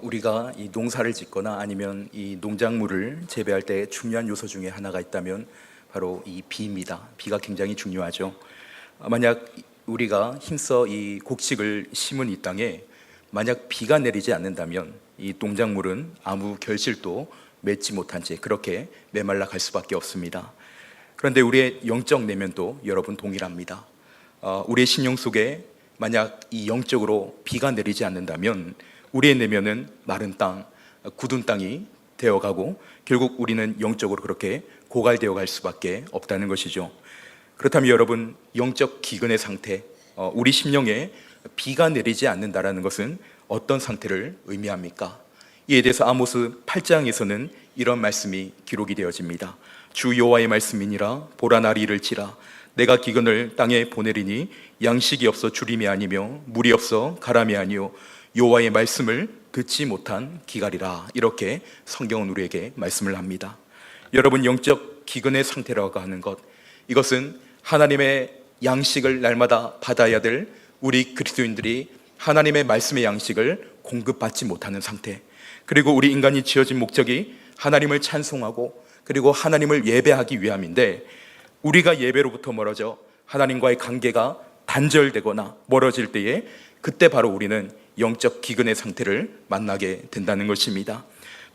우리가 이 농사를 짓거나 아니면 이 농작물을 재배할 때 중요한 요소 중에 하나가 있다면 바로 이 비입니다. 비가 굉장히 중요하죠. 만약 우리가 힘써 이 곡식을 심은 이 땅에 만약 비가 내리지 않는다면 이 농작물은 아무 결실도 맺지 못한 채 그렇게 메말라 갈 수밖에 없습니다. 그런데 우리의 영적 내면도 여러분 동일합니다. 우리의 심령 속에 만약 이 영적으로 비가 내리지 않는다면 우리의 내면은 마른 땅, 굳은 땅이 되어가고 결국 우리는 영적으로 그렇게 고갈되어 갈 수밖에 없다는 것이죠. 그렇다면 여러분, 영적 기근의 상태, 우리 심령에 비가 내리지 않는다라는 것은 어떤 상태를 의미합니까? 이에 대해서 아모스 8장에서는 이런 말씀이 기록이 되어집니다. 주 여호와의 말씀이니라. 보라, 날이 이를지라. 내가 기근을 땅에 보내리니 양식이 없어 주림이 아니며 물이 없어 가람이 아니요 여호와의 말씀을 듣지 못한 기갈이라. 이렇게 성경은 우리에게 말씀을 합니다. 여러분, 영적 기근의 상태라고 하는 것, 이것은 하나님의 양식을 날마다 받아야 될 우리 그리스도인들이 하나님의 말씀의 양식을 공급받지 못하는 상태, 그리고 우리 인간이 지어진 목적이 하나님을 찬송하고 그리고 하나님을 예배하기 위함인데 우리가 예배로부터 멀어져 하나님과의 관계가 단절되거나 멀어질 때에 그때 바로 우리는 영적 기근의 상태를 만나게 된다는 것입니다.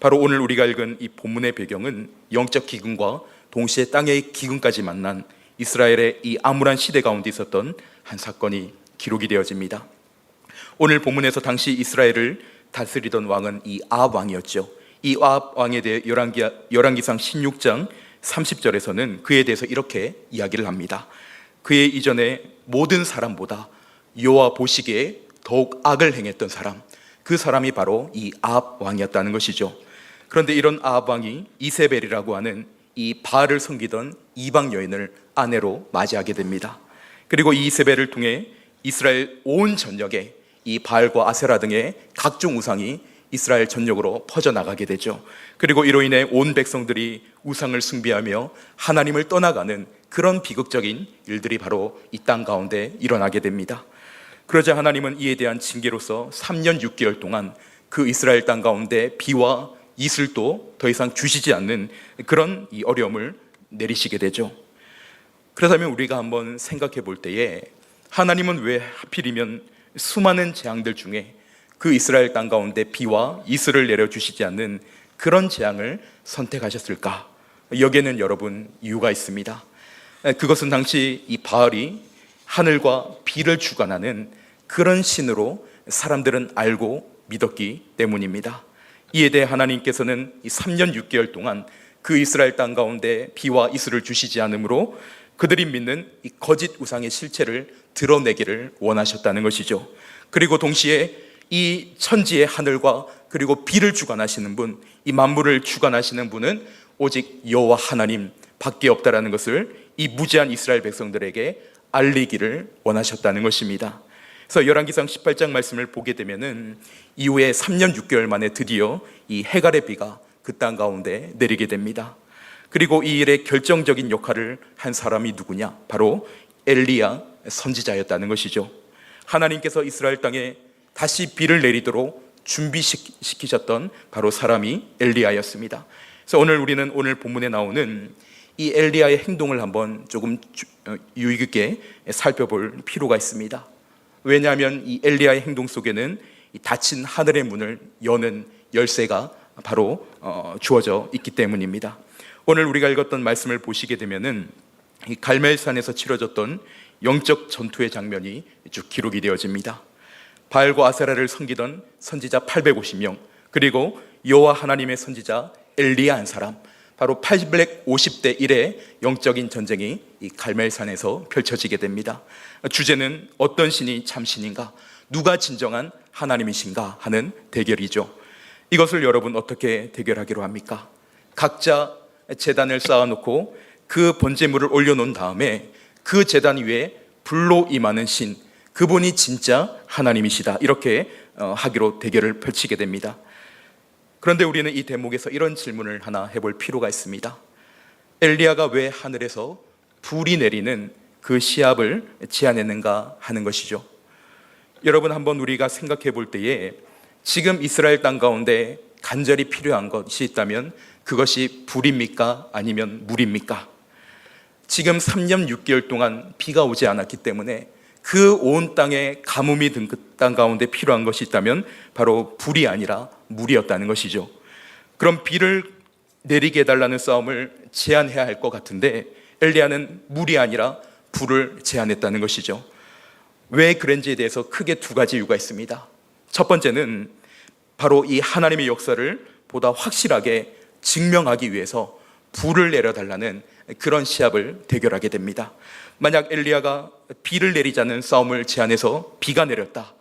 바로 오늘 우리가 읽은 이 본문의 배경은 영적 기근과 동시에 땅의 기근까지 만난 이스라엘의 이 암울한 시대 가운데 있었던 한 사건이 기록이 되어집니다. 오늘 본문에서 당시 이스라엘을 다스리던 왕은 이 아합 왕이었죠. 이 아합 왕에 대해 열왕기상 16장 30절에서는 그에 대해서 이렇게 이야기를 합니다. 그의 이전에 모든 사람보다 여호와 보시기에 더욱 악을 행했던 사람, 그 사람이 바로 이 아합 왕이었다는 것이죠. 그런데 이런 아합 왕이 이세벨이라고 하는 이 바알을 섬기던 이방 여인을 아내로 맞이하게 됩니다. 그리고 이 이세벨을 통해 이스라엘 온 전역에 이 바알과 아세라 등의 각종 우상이 이스라엘 전역으로 퍼져나가게 되죠. 그리고 이로 인해 온 백성들이 우상을 숭배하며 하나님을 떠나가는 그런 비극적인 일들이 바로 이 땅 가운데 일어나게 됩니다. 그러자 하나님은 이에 대한 징계로서 3년 6개월 동안 그 이스라엘 땅 가운데 비와 이슬도 더 이상 주시지 않는 그런 이 어려움을 내리시게 되죠. 그렇다면 우리가 한번 생각해 볼 때에 하나님은 왜 하필이면 수많은 재앙들 중에 그 이스라엘 땅 가운데 비와 이슬을 내려주시지 않는 그런 재앙을 선택하셨을까? 여기에는 여러분 이유가 있습니다. 그것은 당시 이 바알이 하늘과 비를 주관하는 그런 신으로 사람들은 알고 믿었기 때문입니다. 이에 대해 하나님께서는 이 3년 6개월 동안 그 이스라엘 땅 가운데 비와 이슬을 주시지 않으므로 그들이 믿는 이 거짓 우상의 실체를 드러내기를 원하셨다는 것이죠. 그리고 동시에 이 천지의 하늘과 그리고 비를 주관하시는 분, 이 만물을 주관하시는 분은 오직 여호와 하나님 밖에 없다라는 것을 이 무지한 이스라엘 백성들에게 알리기를 원하셨다는 것입니다. 그래서 열왕기상 18장 말씀을 보게 되면은 이후에 3년 6개월 만에 드디어 이 해갈의 비가 그 땅 가운데 내리게 됩니다. 그리고 이 일의 결정적인 역할을 한 사람이 누구냐? 바로 엘리야 선지자였다는 것이죠. 하나님께서 이스라엘 땅에 다시 비를 내리도록 준비시키셨던 바로 사람이 엘리야였습니다. 그래서 오늘 우리는 본문에 나오는 이 엘리야의 행동을 한번 조금 유의 깊게 살펴볼 필요가 있습니다. 왜냐하면 이 엘리야의 행동 속에는 이 닫힌 하늘의 문을 여는 열쇠가 바로 주어져 있기 때문입니다. 오늘 우리가 읽었던 말씀을 보시게 되면은 이 갈멜산에서 치러졌던 영적 전투의 장면이 쭉 기록이 되어집니다. 바알과 아세라를 섬기던 선지자 850명, 그리고 여호와 하나님의 선지자 엘리야 한 사람, 바로 850대 1의 영적인 전쟁이 이 갈멜산에서 펼쳐지게 됩니다. 주제는 어떤 신이 참신인가, 누가 진정한 하나님이신가 하는 대결이죠. 이것을 여러분 어떻게 대결하기로 합니까? 각자 제단을 쌓아놓고 그 번제물을 올려놓은 다음에 그 제단 위에 불로 임하는 신, 그분이 진짜 하나님이시다, 이렇게 하기로 대결을 펼치게 됩니다. 그런데 우리는 이 대목에서 이런 질문을 하나 해볼 필요가 있습니다. 엘리야가 왜 하늘에서 불이 내리는 그 시합을 제안했는가 하는 것이죠. 여러분, 한번 우리가 생각해 볼 때에 지금 이스라엘 땅 가운데 간절히 필요한 것이 있다면 그것이 불입니까? 아니면 물입니까? 지금 3년 6개월 동안 비가 오지 않았기 때문에 그 온 땅에 가뭄이 든 그 땅 가운데 필요한 것이 있다면 바로 불이 아니라 물이었다는 것이죠. 그럼 비를 내리게 해달라는 싸움을 제안해야 할 것 같은데 엘리야는 물이 아니라 불을 제안했다는 것이죠. 왜 그런지에 대해서 크게 두 가지 이유가 있습니다. 첫 번째는 바로 이 하나님의 역사를 보다 확실하게 증명하기 위해서 불을 내려달라는 그런 시합을 대결하게 됩니다. 만약 엘리야가 비를 내리자는 싸움을 제안해서 비가 내렸다,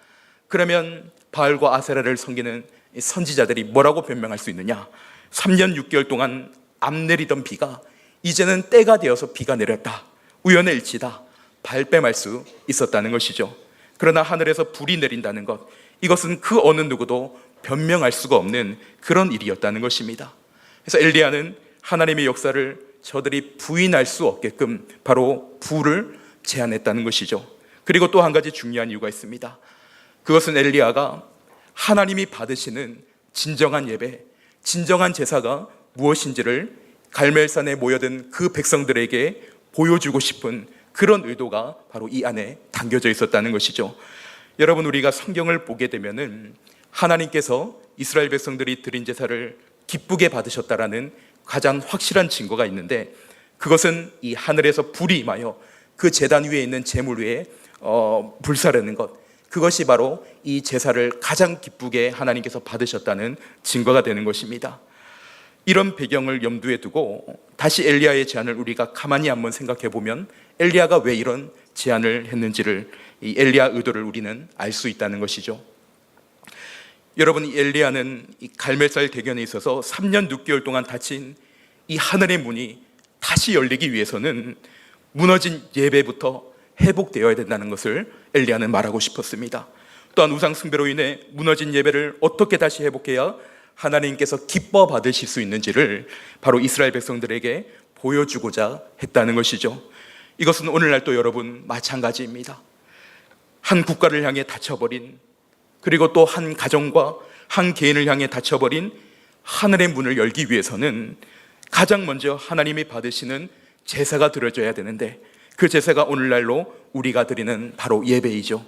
그러면 바알과 아세라를 섬기는 선지자들이 뭐라고 변명할 수 있느냐? 3년 6개월 동안 안 내리던 비가 이제는 때가 되어서 비가 내렸다, 우연의 일치다, 발뺌할 수 있었다는 것이죠. 그러나 하늘에서 불이 내린다는 것, 이것은 그 어느 누구도 변명할 수가 없는 그런 일이었다는 것입니다. 그래서 엘리야는 하나님의 역사를 저들이 부인할 수 없게끔 바로 불을 제안했다는 것이죠. 그리고 또 한 가지 중요한 이유가 있습니다. 그것은 엘리야가 하나님이 받으시는 진정한 예배, 진정한 제사가 무엇인지를 갈멜산에 모여든 그 백성들에게 보여주고 싶은 그런 의도가 바로 이 안에 담겨져 있었다는 것이죠. 여러분, 우리가 성경을 보게 되면은 하나님께서 이스라엘 백성들이 드린 제사를 기쁘게 받으셨다라는 가장 확실한 증거가 있는데, 그것은 이 하늘에서 불이 임하여 그 제단 위에 있는 제물 위에 불사르는 것, 그것이 바로 이 제사를 가장 기쁘게 하나님께서 받으셨다는 증거가 되는 것입니다. 이런 배경을 염두에 두고 다시 엘리야의 제안을 우리가 가만히 한번 생각해 보면 엘리야가 왜 이런 제안을 했는지를, 이 엘리야 의도를 우리는 알 수 있다는 것이죠. 여러분, 이 엘리야는 이 갈멜살 대견에 있어서 3년 6개월 동안 닫힌 이 하늘의 문이 다시 열리기 위해서는 무너진 예배부터 회복되어야 된다는 것을 엘리야는 말하고 싶었습니다. 또한 우상 숭배로 인해 무너진 예배를 어떻게 다시 회복해야 하나님께서 기뻐 받으실 수 있는지를 바로 이스라엘 백성들에게 보여주고자 했다는 것이죠. 이것은 오늘날 또 여러분 마찬가지입니다. 한 국가를 향해 닫혀버린, 그리고 또 한 가정과 한 개인을 향해 닫혀버린 하늘의 문을 열기 위해서는 가장 먼저 하나님이 받으시는 제사가 드려져야 되는데, 그 제사가 오늘날로 우리가 드리는 바로 예배이죠.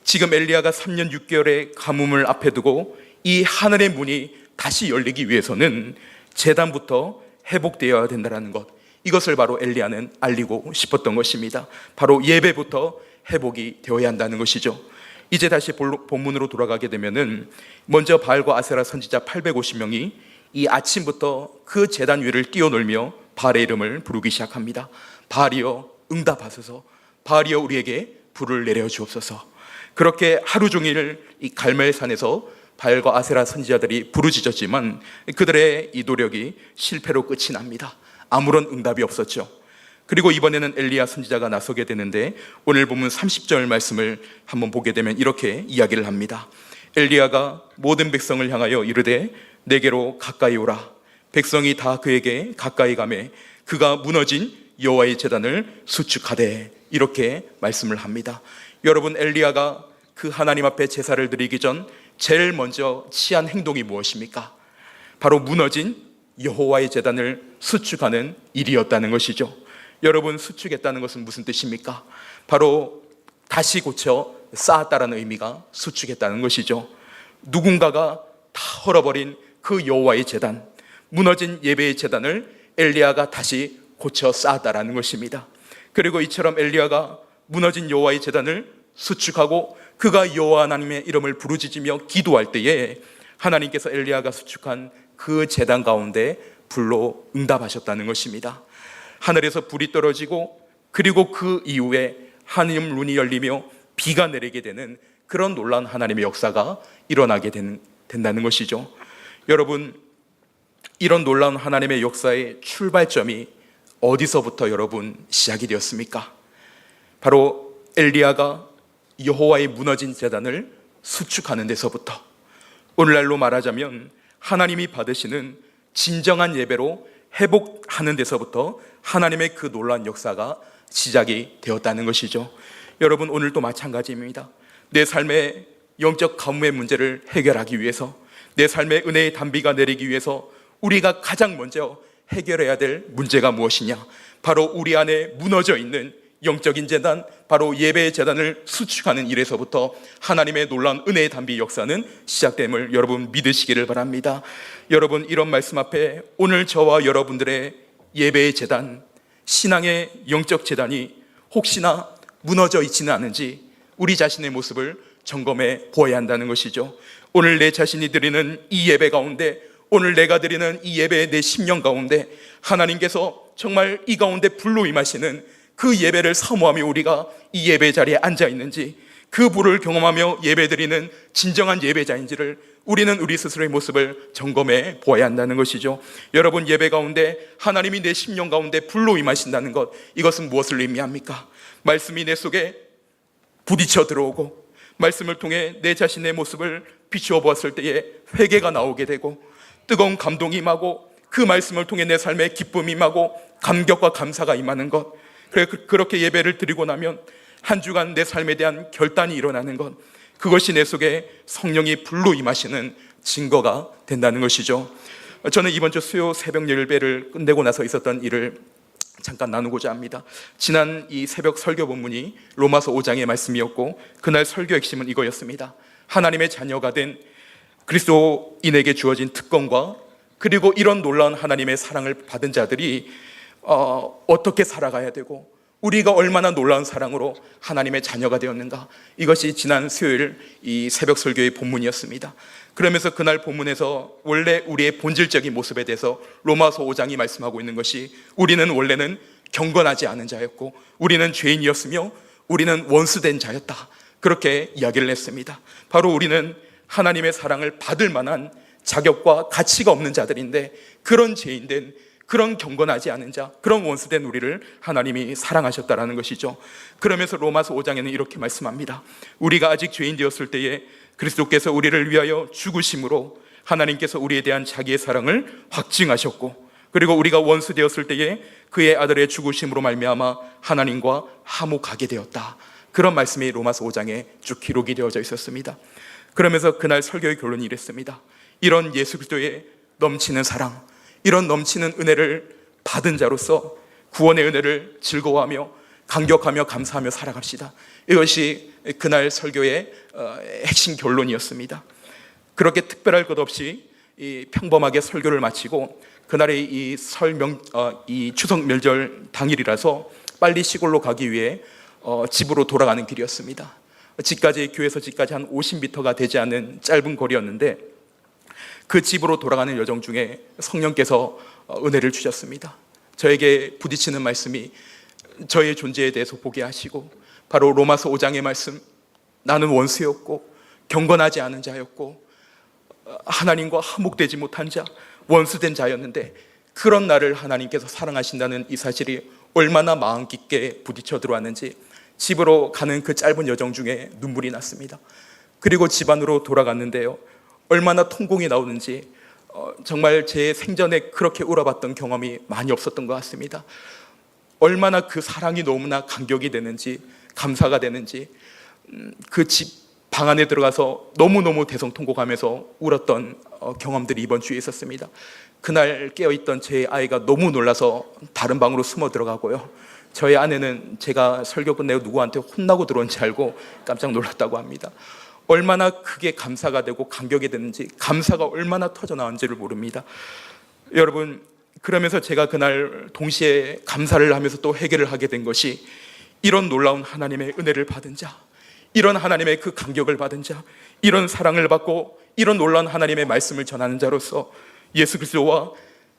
지금 엘리야가 3년 6개월의 가뭄을 앞에 두고 이 하늘의 문이 다시 열리기 위해서는 제단부터 회복되어야 된다는 것, 이것을 바로 엘리야는 알리고 싶었던 것입니다. 바로 예배부터 회복이 되어야 한다는 것이죠. 이제 다시 본문으로 돌아가게 되면은 먼저 바알과 아세라 선지자 850명이 이 아침부터 그 제단 위를 뛰어놀며 바알의 이름을 부르기 시작합니다. 바알이여 응답하소서, 바알이여 우리에게 불을 내려 주옵소서. 그렇게 하루 종일 이 갈멜산에서 바알과 아세라 선지자들이 부르짖었지만 그들의 이 노력이 실패로 끝이 납니다. 아무런 응답이 없었죠. 그리고 이번에는 엘리야 선지자가 나서게 되는데, 오늘 본문 30절 말씀을 한번 보게 되면 이렇게 이야기를 합니다. 엘리야가 모든 백성을 향하여 이르되 내게로 가까이 오라. 백성이 다 그에게 가까이 가매 그가 무너진 여호와의 제단을 수축하되, 이렇게 말씀을 합니다. 여러분, 엘리야가 그 하나님 앞에 제사를 드리기 전 제일 먼저 취한 행동이 무엇입니까? 바로 무너진 여호와의 제단을 수축하는 일이었다는 것이죠. 여러분, 수축했다는 것은 무슨 뜻입니까? 바로 다시 고쳐 쌓았다라는 의미가 수축했다는 것이죠. 누군가가 다 헐어버린 그 여호와의 제단, 무너진 예배의 제단을 엘리야가 다시 고쳐 쌓았다라는 것입니다. 그리고 이처럼 엘리야가 무너진 여호와의 제단을 수축하고 그가 여호와 하나님의 이름을 부르짖으며 기도할 때에 하나님께서 엘리야가 수축한 그 제단 가운데 불로 응답하셨다는 것입니다. 하늘에서 불이 떨어지고, 그리고 그 이후에 하늘 문이 열리며 비가 내리게 되는 그런 놀라운 하나님의 역사가 일어나게 된다는 것이죠. 여러분, 이런 놀라운 하나님의 역사의 출발점이 어디서부터 여러분 시작이 되었습니까? 바로 엘리야가 여호와의 무너진 제단을 수축하는 데서부터, 오늘날로 말하자면 하나님이 받으시는 진정한 예배로 회복하는 데서부터 하나님의 그 놀라운 역사가 시작이 되었다는 것이죠. 여러분, 오늘도 마찬가지입니다. 내 삶에 영적 가뭄의 문제를 해결하기 위해서, 내 삶의 은혜의 단비가 내리기 위해서 우리가 가장 먼저 해결해야 될 문제가 무엇이냐? 바로 우리 안에 무너져 있는 영적인 재단, 바로 예배의 재단을 수축하는 일에서부터 하나님의 놀라운 은혜의 단비 역사는 시작됨을 여러분 믿으시기를 바랍니다. 여러분, 이런 말씀 앞에 오늘 저와 여러분들의 예배의 재단, 신앙의 영적 재단이 혹시나 무너져 있지는 않은지 우리 자신의 모습을 점검해 보아야 한다는 것이죠. 오늘 내 자신이 드리는 이 예배 가운데, 오늘 내가 드리는 이 예배의 내 심령 가운데 하나님께서 정말 이 가운데 불로 임하시는 그 예배를 사모하며 우리가 이 예배 자리에 앉아 있는지, 그 불을 경험하며 예배드리는 진정한 예배자인지를 우리는 우리 스스로의 모습을 점검해 보아야 한다는 것이죠. 여러분, 예배 가운데 하나님이 내 심령 가운데 불로 임하신다는 것, 이것은 무엇을 의미합니까? 말씀이 내 속에 부딪혀 들어오고, 말씀을 통해 내 자신의 모습을 비추어 보았을 때에 회개가 나오게 되고, 뜨거운 감동이 임하고, 그 말씀을 통해 내 삶에 기쁨이 임하고 감격과 감사가 임하는 것, 그렇게 예배를 드리고 나면 한 주간 내 삶에 대한 결단이 일어나는 것, 그것이 내 속에 성령이 불로 임하시는 증거가 된다는 것이죠. 저는 이번 주 수요 새벽 예배를 끝내고 나서 있었던 일을 잠깐 나누고자 합니다. 지난 이 새벽 설교 본문이 로마서 5장의 말씀이었고, 그날 설교 핵심은 이거였습니다. 하나님의 자녀가 된 그리스도인에게 주어진 특권과, 그리고 이런 놀라운 하나님의 사랑을 받은 자들이 어떻게 살아가야 되고, 우리가 얼마나 놀라운 사랑으로 하나님의 자녀가 되었는가, 이것이 지난 수요일 이 새벽 설교의 본문이었습니다. 그러면서 그날 본문에서 원래 우리의 본질적인 모습에 대해서 로마서 5장이 말씀하고 있는 것이, 우리는 원래는 경건하지 않은 자였고, 우리는 죄인이었으며 우리는 원수된 자였다, 그렇게 이야기를 했습니다. 바로 우리는 하나님의 사랑을 받을 만한 자격과 가치가 없는 자들인데, 그런 죄인된, 그런 경건하지 않은 자, 그런 원수된 우리를 하나님이 사랑하셨다라는 것이죠. 그러면서 로마서 5장에는 이렇게 말씀합니다. 우리가 아직 죄인 되었을 때에 그리스도께서 우리를 위하여 죽으심으로 하나님께서 우리에 대한 자기의 사랑을 확증하셨고, 그리고 우리가 원수 되었을 때에 그의 아들의 죽으심으로 말미암아 하나님과 화목하게 되었다, 그런 말씀이 로마서 5장에 쭉 기록이 되어져 있었습니다. 그러면서 그날 설교의 결론이 이랬습니다. 이런 예수 그리스도의 넘치는 사랑, 이런 넘치는 은혜를 받은 자로서 구원의 은혜를 즐거워하며 감격하며 감사하며 살아갑시다. 이것이 그날 설교의 핵심 결론이었습니다. 그렇게 특별할 것 없이 평범하게 설교를 마치고, 그날이 이 추석 명절 당일이라서 빨리 시골로 가기 위해 집으로 돌아가는 길이었습니다. 교회에서 집까지 한 50m가 되지 않는 짧은 거리였는데, 그 집으로 돌아가는 여정 중에 성령께서 은혜를 주셨습니다. 저에게 부딪히는 말씀이 저의 존재에 대해서 보게 하시고, 바로 로마서 5장의 말씀, 나는 원수였고 경건하지 않은 자였고 하나님과 화목되지 못한 자, 원수된 자였는데, 그런 나를 하나님께서 사랑하신다는 이 사실이 얼마나 마음 깊게 부딪혀 들어왔는지 집으로 가는 그 짧은 여정 중에 눈물이 났습니다. 그리고 집 안으로 돌아갔는데요, 얼마나 통곡이 나오는지 정말 제 생전에 그렇게 울어봤던 경험이 많이 없었던 것 같습니다. 얼마나 그 사랑이 너무나 감격이 되는지, 감사가 되는지, 그 집 방 안에 들어가서 너무너무 대성통곡하면서 울었던 경험들이 이번 주에 있었습니다. 그날 깨어있던 제 아이가 너무 놀라서 다른 방으로 숨어 들어가고요, 저희 아내는 제가 설교 끝내고 누구한테 혼나고 들어온 줄 알고 깜짝 놀랐다고 합니다. 얼마나 크게 감사가 되고 감격이 되는지, 감사가 얼마나 터져나온지를 모릅니다. 여러분, 그러면서 제가 그날 동시에 감사를 하면서 또 회개를 하게 된 것이, 이런 놀라운 하나님의 은혜를 받은 자, 이런 하나님의 그 감격을 받은 자, 이런 사랑을 받고 이런 놀라운 하나님의 말씀을 전하는 자로서 예수 그리스도와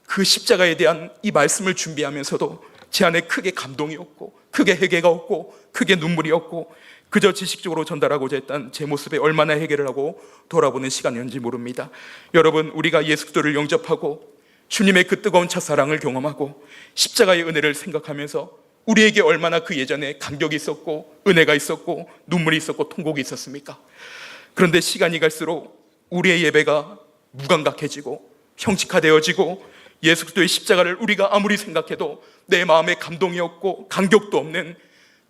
그 십자가에 대한 이 말씀을 준비하면서도 제 안에 크게 감동이 없고, 크게 회개가 없고, 크게 눈물이 없고, 그저 지식적으로 전달하고자 했던 제 모습에 얼마나 회개를 하고 돌아보는 시간이었는지 모릅니다. 여러분, 우리가 예수 그리스도를 영접하고 주님의 그 뜨거운 첫사랑을 경험하고 십자가의 은혜를 생각하면서 우리에게 얼마나 그 예전에 감격이 있었고 은혜가 있었고 눈물이 있었고 통곡이 있었습니까? 그런데 시간이 갈수록 우리의 예배가 무감각해지고 형식화되어지고, 예수 그리스도의 십자가를 우리가 아무리 생각해도 내 마음에 감동이 없고 감격도 없는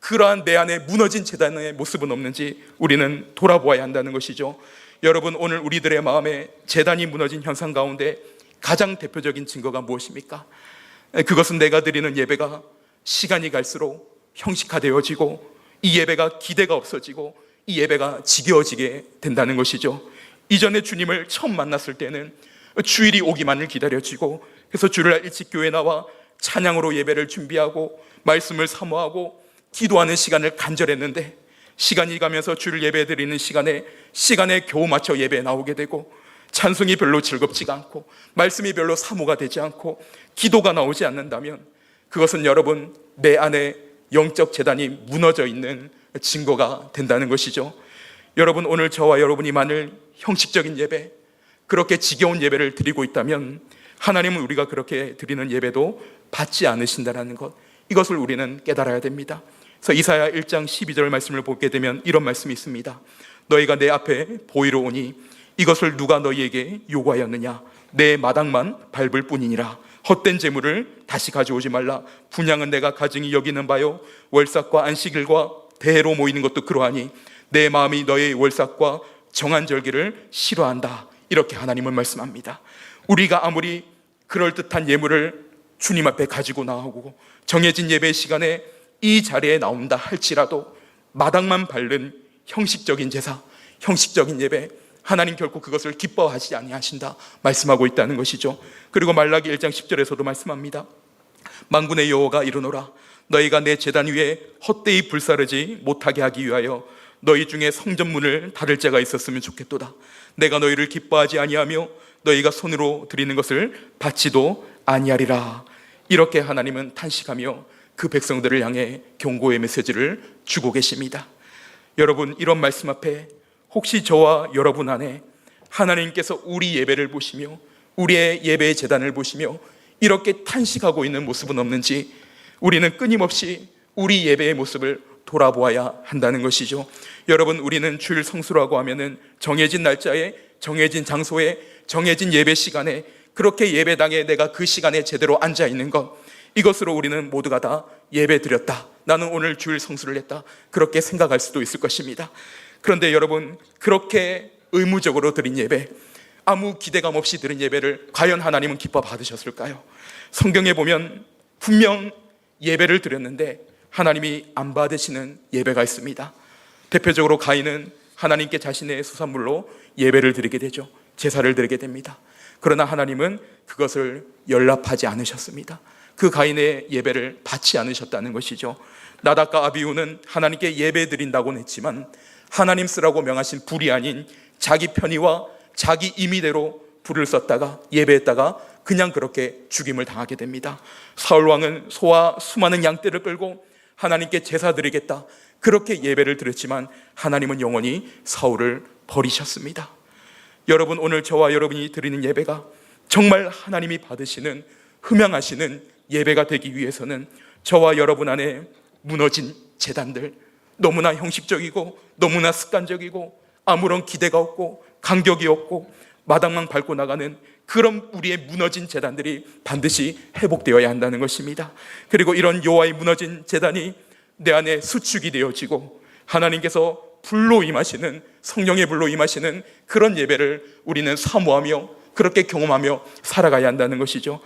그러한 내 안에 무너진 제단의 모습은 없는지 우리는 돌아보아야 한다는 것이죠. 여러분, 오늘 우리들의 마음에 제단이 무너진 현상 가운데 가장 대표적인 증거가 무엇입니까? 그것은 내가 드리는 예배가 시간이 갈수록 형식화되어지고 이 예배가 기대가 없어지고 이 예배가 지겨워지게 된다는 것이죠. 이전에 주님을 처음 만났을 때는 주일이 오기만을 기다려지고, 그래서 주일날 일찍 교회 나와 찬양으로 예배를 준비하고 말씀을 사모하고 기도하는 시간을 간절했는데, 시간이 가면서 주일 예배 드리는 시간에 겨우 맞춰 예배에 나오게 되고, 찬송이 별로 즐겁지가 않고 말씀이 별로 사모가 되지 않고 기도가 나오지 않는다면, 그것은 여러분 내 안에 영적 제단이 무너져 있는 증거가 된다는 것이죠. 여러분, 오늘 저와 여러분이 만일 형식적인 예배, 그렇게 지겨운 예배를 드리고 있다면 하나님은 우리가 그렇게 드리는 예배도 받지 않으신다는 것, 이것을 우리는 깨달아야 됩니다. 그래서 이사야 1장 12절 말씀을 보게 되면 이런 말씀이 있습니다. 너희가 내 앞에 보이러 오니 이것을 누가 너희에게 요구하였느냐? 내 마당만 밟을 뿐이니라. 헛된 재물을 다시 가져오지 말라. 분향은 내가 가증히 여기는 바요, 월삭과 안식일과 대회로 모이는 것도 그러하니 내 마음이 너의 월삭과 정한 절기를 싫어한다. 이렇게 하나님은 말씀합니다. 우리가 아무리 그럴듯한 예물을 주님 앞에 가지고 나오고 정해진 예배 시간에 이 자리에 나온다 할지라도 마당만 밟는 형식적인 제사, 형식적인 예배, 하나님 결코 그것을 기뻐하지 아니하신다 말씀하고 있다는 것이죠. 그리고 말라기 1장 10절에서도 말씀합니다. 만군의 여호와가 이르노라. 너희가 내 제단 위에 헛되이 불사르지 못하게 하기 위하여 너희 중에 성전문을 닫을 자가 있었으면 좋겠도다. 내가 너희를 기뻐하지 아니하며 너희가 손으로 드리는 것을 받지도 아니하리라. 이렇게 하나님은 탄식하며 그 백성들을 향해 경고의 메시지를 주고 계십니다. 여러분, 이런 말씀 앞에 혹시 저와 여러분 안에 하나님께서 우리 예배를 보시며 우리의 예배의 제단을 보시며 이렇게 탄식하고 있는 모습은 없는지 우리는 끊임없이 우리 예배의 모습을 돌아보아야 한다는 것이죠. 여러분, 우리는 주일 성수라고 하면은 정해진 날짜에, 정해진 장소에, 정해진 예배 시간에, 그렇게 예배당에 내가 그 시간에 제대로 앉아 있는 것, 이것으로 우리는 모두가 다 예배 드렸다, 나는 오늘 주일 성수를 했다, 그렇게 생각할 수도 있을 것입니다. 그런데 여러분, 그렇게 의무적으로 드린 예배, 아무 기대감 없이 드린 예배를 과연 하나님은 기뻐 받으셨을까요? 성경에 보면 분명 예배를 드렸는데 하나님이 안 받으시는 예배가 있습니다. 대표적으로 가인은 하나님께 자신의 수산물로 예배를 드리게 되죠. 제사를 드리게 됩니다. 그러나 하나님은 그것을 연락하지 않으셨습니다. 그 가인의 예배를 받지 않으셨다는 것이죠. 나답과 아비후는 하나님께 예배 드린다고는 했지만 하나님 쓰라고 명하신 불이 아닌 자기 편의와 자기 임의대로 불을 썼다가 예배했다가 그냥 그렇게 죽임을 당하게 됩니다. 사울왕은 소와 수많은 양떼를 끌고 하나님께 제사 드리겠다, 그렇게 예배를 드렸지만 하나님은 영원히 사울을 버리셨습니다. 여러분, 오늘 저와 여러분이 드리는 예배가 정말 하나님이 받으시는, 흠양하시는 예배가 되기 위해서는 저와 여러분 안에 무너진 제단들, 너무나 형식적이고 너무나 습관적이고 아무런 기대가 없고 간격이 없고 마당만 밟고 나가는 그런 우리의 무너진 제단들이 반드시 회복되어야 한다는 것입니다. 그리고 이런 여호와의 무너진 제단이 내 안에 수축이 되어지고 하나님께서 불로 임하시는, 성령의 불로 임하시는 그런 예배를 우리는 사모하며 그렇게 경험하며 살아가야 한다는 것이죠.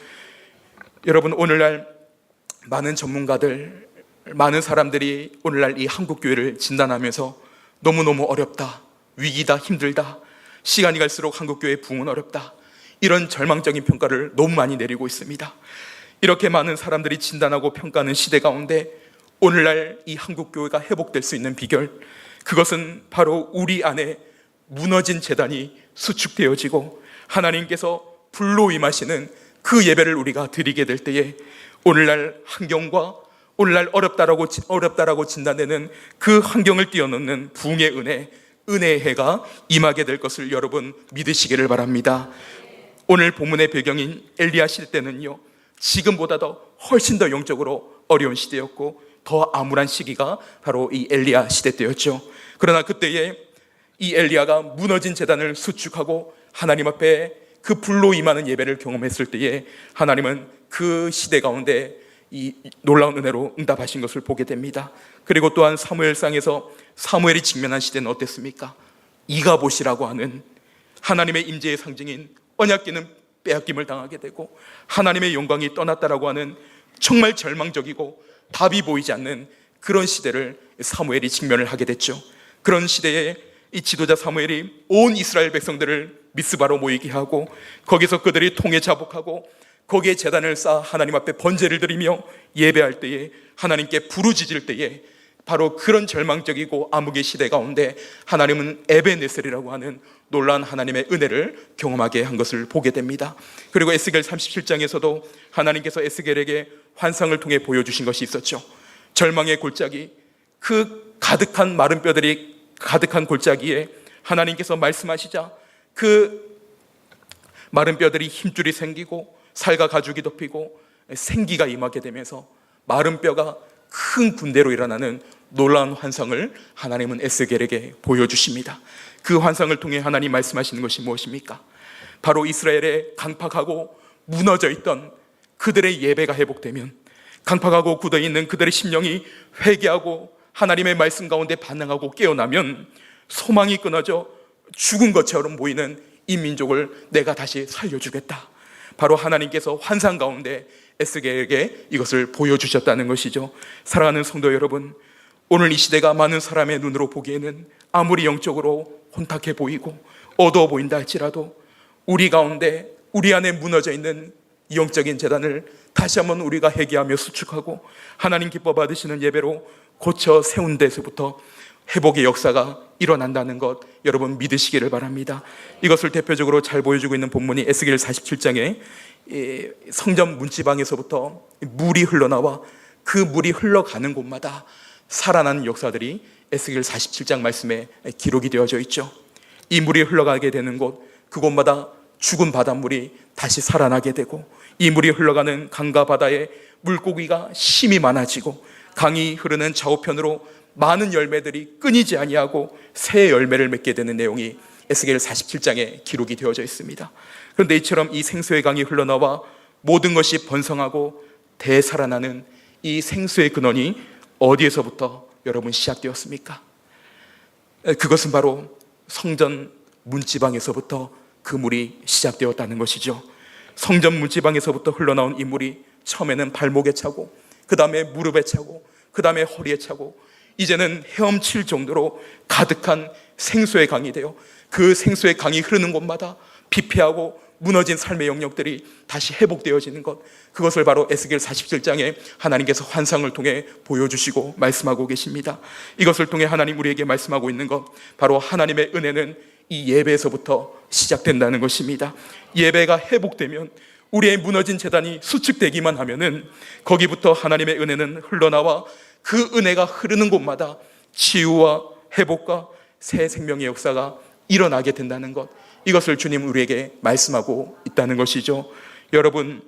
여러분, 오늘날 많은 전문가들, 많은 사람들이 오늘날 이 한국교회를 진단하면서 너무너무 어렵다, 위기다, 힘들다, 시간이 갈수록 한국교회의 부흥은 어렵다, 이런 절망적인 평가를 너무 많이 내리고 있습니다. 이렇게 많은 사람들이 진단하고 평가하는 시대 가운데 오늘날 이 한국교회가 회복될 수 있는 비결, 그것은 바로 우리 안에 무너진 제단이 수축되어지고 하나님께서 불로 임하시는 그 예배를 우리가 드리게 될 때에 오늘날 환경과 오늘날 어렵다라고 진단되는 그 환경을 뛰어넘는 부흥의 은혜의 해가 임하게 될 것을 여러분 믿으시기를 바랍니다. 오늘 본문의 배경인 엘리야 시대 때는요, 지금보다 훨씬 더 영적으로 어려운 시대였고 더 암울한 시기가 바로 이 엘리야 시대 때였죠. 그러나 그때에 이 엘리야가 무너진 제단을 수축하고 하나님 앞에 그 불로 임하는 예배를 경험했을 때에 하나님은 그 시대 가운데 이 놀라운 은혜로 응답하신 것을 보게 됩니다. 그리고 또한 사무엘상에서 사무엘이 직면한 시대는 어땠습니까? 이가봇이라고 하는 하나님의 임재의 상징인 언약궤는 빼앗김을 당하게 되고 하나님의 영광이 떠났다라고 하는 정말 절망적이고 답이 보이지 않는 그런 시대를 사무엘이 직면을 하게 됐죠. 그런 시대에 이 지도자 사무엘이 온 이스라엘 백성들을 미스바로 모이게 하고 거기서 그들이 통에 자복하고 거기에 제단을 쌓아 하나님 앞에 번제를 드리며 예배할 때에 하나님께 부르짖을 때에 바로 그런 절망적이고 암흑의 시대 가운데 하나님은 에베네셀이라고 하는 놀라운 하나님의 은혜를 경험하게 한 것을 보게 됩니다. 그리고 에스겔 37장에서도 하나님께서 에스겔에게 환상을 통해 보여주신 것이 있었죠. 절망의 골짜기, 그 가득한 마른 뼈들이 가득한 골짜기에 하나님께서 말씀하시자 그 마른 뼈들이 힘줄이 생기고 살과 가죽이 덮이고 생기가 임하게 되면서 마른 뼈가 큰 군대로 일어나는 놀라운 환상을 하나님은 에스겔에게 보여주십니다. 그 환상을 통해 하나님 말씀하시는 것이 무엇입니까? 바로 이스라엘의 강팍하고 무너져 있던 그들의 예배가 회복되면, 강팍하고 굳어있는 그들의 심령이 회개하고 하나님의 말씀 가운데 반응하고 깨어나면 소망이 끊어져 죽은 것처럼 보이는 이 민족을 내가 다시 살려주겠다. 바로 하나님께서 환상 가운데 에스겔에게 이것을 보여주셨다는 것이죠. 사랑하는 성도 여러분, 오늘 이 시대가 많은 사람의 눈으로 보기에는 아무리 영적으로 혼탁해 보이고 어두워 보인다 할지라도 우리 가운데 우리 안에 무너져 있는 영적인 재단을 다시 한번 우리가 회개하며 수축하고 하나님 기뻐 받으시는 예배로 고쳐 세운 데서부터 회복의 역사가 일어난다는 것 여러분 믿으시기를 바랍니다. 이것을 대표적으로 잘 보여주고 있는 본문이 에스겔 47장에 성전 문지방에서부터 물이 흘러나와 그 물이 흘러가는 곳마다 살아나는 역사들이 에스겔 47장 말씀에 기록이 되어져 있죠. 이 물이 흘러가게 되는 곳, 그곳마다 죽은 바닷물이 다시 살아나게 되고 이 물이 흘러가는 강과 바다에 물고기가 심이 많아지고 강이 흐르는 좌우편으로 많은 열매들이 끊이지 아니하고 새 열매를 맺게 되는 내용이 에스겔 47장에 기록이 되어져 있습니다. 그런데 이처럼 이 생수의 강이 흘러나와 모든 것이 번성하고 되살아나는 이 생수의 근원이 어디에서부터 여러분 시작되었습니까? 그것은 바로 성전 문지방에서부터 그 물이 시작되었다는 것이죠. 성전 문지방에서부터 흘러나온 이 물이 처음에는 발목에 차고 그 다음에 무릎에 차고 그 다음에 허리에 차고 이제는 헤엄칠 정도로 가득한 생수의 강이 되어 그 생수의 강이 흐르는 곳마다 피폐하고 무너진 삶의 영역들이 다시 회복되어지는 것, 그것을 바로 에스겔 47장에 하나님께서 환상을 통해 보여주시고 말씀하고 계십니다. 이것을 통해 하나님 우리에게 말씀하고 있는 것, 바로 하나님의 은혜는 이 예배에서부터 시작된다는 것입니다. 예배가 회복되면 우리의 무너진 재단이 수축되기만 하면은 거기부터 하나님의 은혜는 흘러나와 그 은혜가 흐르는 곳마다 치유와 회복과 새 생명의 역사가 일어나게 된다는 것, 이것을 주님 우리에게 말씀하고 있다는 것이죠. 여러분,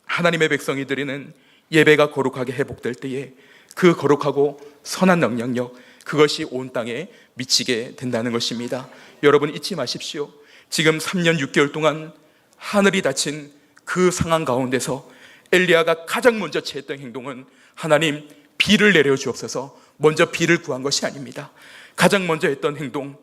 하나님의 백성이 드리는 예배가 거룩하게 회복될 때에 그 거룩하고 선한 영향력, 그것이 온 땅에 미치게 된다는 것입니다. 여러분 잊지 마십시오. 지금 3년 6개월 동안 하늘이 닫힌 그 상황 가운데서 엘리야가 가장 먼저 취했던 행동은 하나님 비를 내려주옵소서, 먼저 비를 구한 것이 아닙니다. 가장 먼저 했던 행동,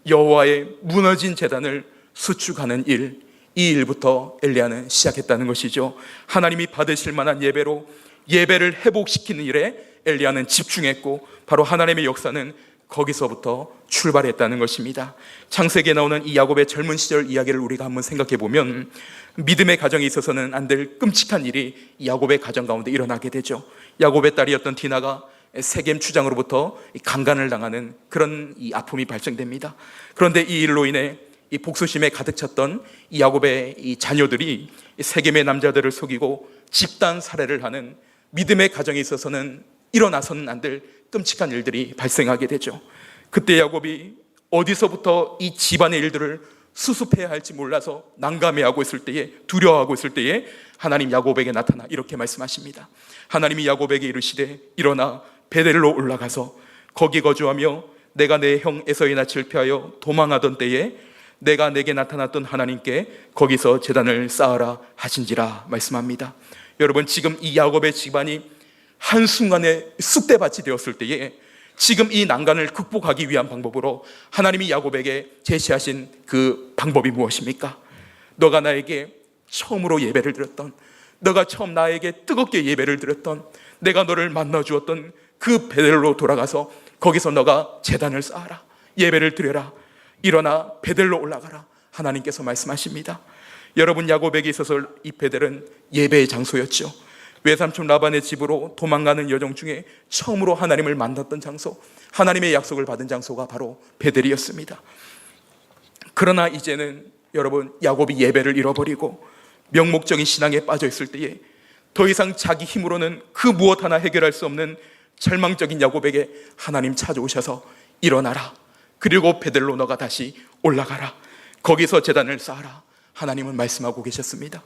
여호와의 무너진 제단을 수축하는 일, 이 일부터 엘리야는 시작했다는 것이죠. 하나님이 받으실 만한 예배로 예배를 회복시키는 일에 엘리야는 집중했고 바로 하나님의 역사는 거기서부터 출발했다는 것입니다. 창세기에 나오는 이 야곱의 젊은 시절 이야기를 우리가 한번 생각해 보면 믿음의 가정에 있어서는 안 될 끔찍한 일이 이 야곱의 가정 가운데 일어나게 되죠. 야곱의 딸이었던 디나가 세겜 추장으로부터 강간을 당하는 그런 이 아픔이 발생됩니다. 그런데 이 일로 인해 이 복수심에 가득 찼던 이 야곱의 이 자녀들이 세겜의 남자들을 속이고 집단 살해를 하는 믿음의 가정에 있어서는 일어나서는 안 될 끔찍한 일들이 발생하게 되죠. 그때 야곱이 어디서부터 이 집안의 일들을 수습해야 할지 몰라서 난감해하고 있을 때에, 두려워하고 있을 때에 하나님 야곱에게 나타나 이렇게 말씀하십니다. 하나님이 야곱에게 이르시되 일어나 베델로 올라가서 거기 거주하며 내가 내 형 에서의 낯을 피하여 도망하던 때에 내가 내게 나타났던 하나님께 거기서 제단을 쌓아라 하신지라 말씀합니다. 여러분, 지금 이 야곱의 집안이 한순간에 쑥대밭이 되었을 때에 지금 이 난간을 극복하기 위한 방법으로 하나님이 야곱에게 제시하신 그 방법이 무엇입니까? 너가 나에게 처음으로 예배를 드렸던, 너가 처음 나에게 뜨겁게 예배를 드렸던, 내가 너를 만나 주었던 그 베델로 돌아가서 거기서 너가 제단을 쌓아라, 예배를 드려라, 일어나 베델로 올라가라. 하나님께서 말씀하십니다. 여러분, 야곱에게 있어서 이 베델은 예배의 장소였죠. 외삼촌 라반의 집으로 도망가는 여정 중에 처음으로 하나님을 만났던 장소, 하나님의 약속을 받은 장소가 바로 베델이었습니다. 그러나 이제는 여러분, 야곱이 예배를 잃어버리고 명목적인 신앙에 빠져 있을 때에 더 이상 자기 힘으로는 그 무엇 하나 해결할 수 없는 절망적인 야곱에게 하나님 찾아오셔서 일어나라, 그리고 베델로 너가 다시 올라가라, 거기서 제단을 쌓아라. 하나님은 말씀하고 계셨습니다.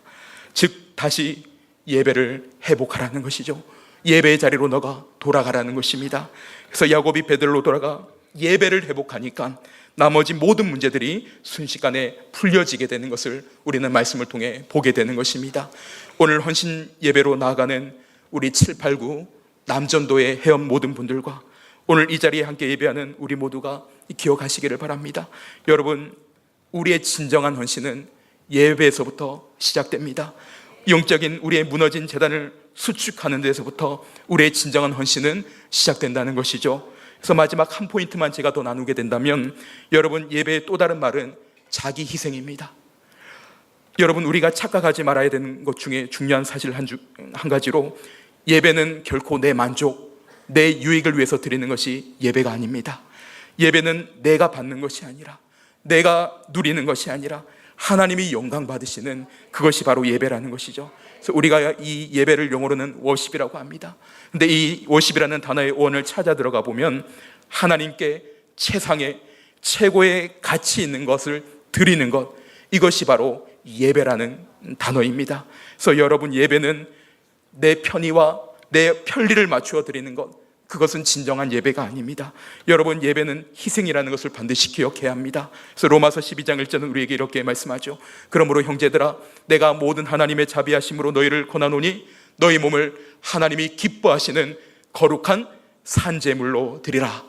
즉 다시 예배를 회복하라는 것이죠. 예배의 자리로 너가 돌아가라는 것입니다. 그래서 야곱이 베델로 돌아가 예배를 회복하니까 나머지 모든 문제들이 순식간에 풀려지게 되는 것을 우리는 말씀을 통해 보게 되는 것입니다. 오늘 헌신 예배로 나아가는 우리 7, 8, 9 남전도의 회원 모든 분들과 오늘 이 자리에 함께 예배하는 우리 모두가 기억하시기를 바랍니다. 여러분, 우리의 진정한 헌신은 예배에서부터 시작됩니다. 영적인 우리의 무너진 제단을 수축하는 데서부터 우리의 진정한 헌신은 시작된다는 것이죠. 그래서 마지막 한 포인트만 제가 더 나누게 된다면, 여러분, 예배의 또 다른 말은 자기 희생입니다. 여러분, 우리가 착각하지 말아야 되는 것 중에 중요한 사실 한 가지로, 예배는 결코 내 만족, 내 유익을 위해서 드리는 것이 예배가 아닙니다. 예배는 내가 받는 것이 아니라, 내가 누리는 것이 아니라 하나님이 영광 받으시는 그것이 바로 예배라는 것이죠. 그래서 우리가 이 예배를 영어로는 워십이라고 합니다. 근데 이 워십이라는 단어의 원을 찾아 들어가 보면 하나님께 최상의 최고의 가치 있는 것을 드리는 것, 이것이 바로 예배라는 단어입니다. 그래서 여러분, 예배는 내 편의와 내 편리를 맞추어 드리는 것, 그것은 진정한 예배가 아닙니다. 여러분, 예배는 희생이라는 것을 반드시 기억해야 합니다. 그래서 로마서 12장 1절은 우리에게 이렇게 말씀하죠. 그러므로 형제들아, 내가 모든 하나님의 자비하심으로 너희를 권하노니 너희 몸을 하나님이 기뻐하시는 거룩한 산제물로 드리라.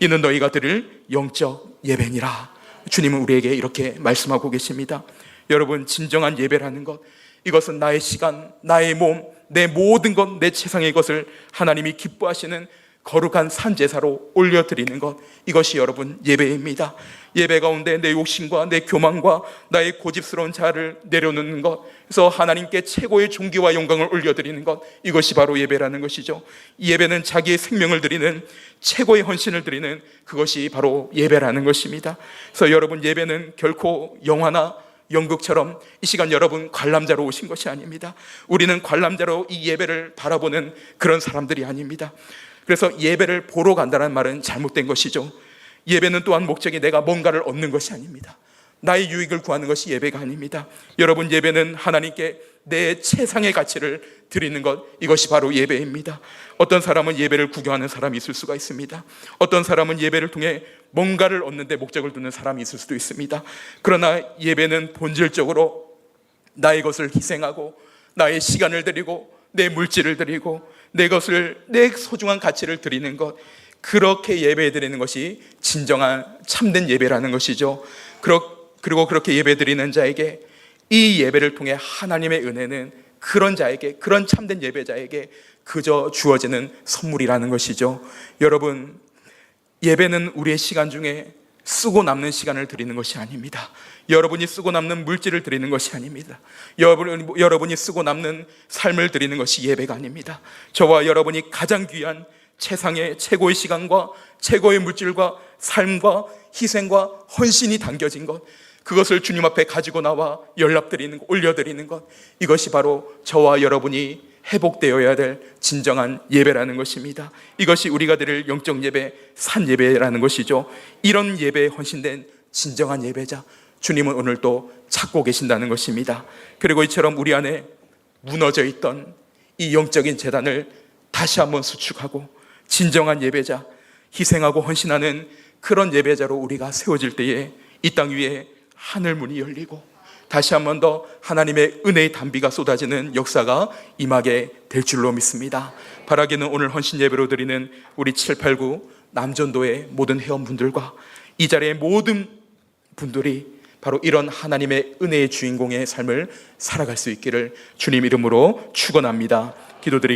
이는 너희가 드릴 영적 예배니라. 주님은 우리에게 이렇게 말씀하고 계십니다. 여러분, 진정한 예배라는 것, 이것은 나의 시간, 나의 몸, 내 모든 것, 내 최상의 것을 하나님이 기뻐하시는 거룩한 산제사로 올려드리는 것, 이것이 여러분 예배입니다. 예배 가운데 내 욕심과 내 교만과 나의 고집스러운 자아를 내려놓는 것, 그래서 하나님께 최고의 존귀와 영광을 올려드리는 것, 이것이 바로 예배라는 것이죠. 예배는 자기의 생명을 드리는, 최고의 헌신을 드리는, 그것이 바로 예배라는 것입니다. 그래서 여러분, 예배는 결코 영화나 연극처럼 이 시간 여러분 관람자로 오신 것이 아닙니다. 우리는 관람자로 이 예배를 바라보는 그런 사람들이 아닙니다. 그래서 예배를 보러 간다는 말은 잘못된 것이죠. 예배는 또한 목적이 내가 뭔가를 얻는 것이 아닙니다. 나의 유익을 구하는 것이 예배가 아닙니다. 여러분, 예배는 하나님께 내 최상의 가치를 드리는 것, 이것이 바로 예배입니다. 어떤 사람은 예배를 구경하는 사람이 있을 수가 있습니다. 어떤 사람은 예배를 통해 뭔가를 얻는 데 목적을 두는 사람이 있을 수도 있습니다. 그러나 예배는 본질적으로 나의 것을 희생하고 나의 시간을 드리고 내 물질을 드리고 내 소중한 가치를 드리는 것, 그렇게 예배 드리는 것이 진정한 참된 예배라는 것이죠. 그리고 그렇게 예배 드리는 자에게, 이 예배를 통해 하나님의 은혜는 그런 자에게, 그런 참된 예배자에게 그저 주어지는 선물이라는 것이죠. 여러분, 예배는 우리의 시간 중에 쓰고 남는 시간을 드리는 것이 아닙니다. 여러분이 쓰고 남는 물질을 드리는 것이 아닙니다. 여러분이 쓰고 남는 삶을 드리는 것이 예배가 아닙니다. 저와 여러분이 가장 귀한 최상의 최고의 시간과 최고의 물질과 삶과 희생과 헌신이 담겨진 것, 그것을 주님 앞에 가지고 나와 연락드리는 것, 올려드리는 것, 이것이 바로 저와 여러분이 회복되어야 될 진정한 예배라는 것입니다. 이것이 우리가 드릴 영적 예배, 산 예배라는 것이죠. 이런 예배에 헌신된 진정한 예배자, 주님은 오늘 또 찾고 계신다는 것입니다. 그리고 이처럼 우리 안에 무너져 있던 이 영적인 재단을 다시 한번 수축하고 진정한 예배자, 희생하고 헌신하는 그런 예배자로 우리가 세워질 때에 이 땅 위에 하늘 문이 열리고 다시 한 번 더 하나님의 은혜의 단비가 쏟아지는 역사가 임하게 될 줄로 믿습니다. 바라기는 오늘 헌신 예배로 드리는 우리 789 남전도의 모든 회원분들과 이 자리의 모든 분들이 바로 이런 하나님의 은혜의 주인공의 삶을 살아갈 수 있기를 주님 이름으로 축원합니다. 기도드리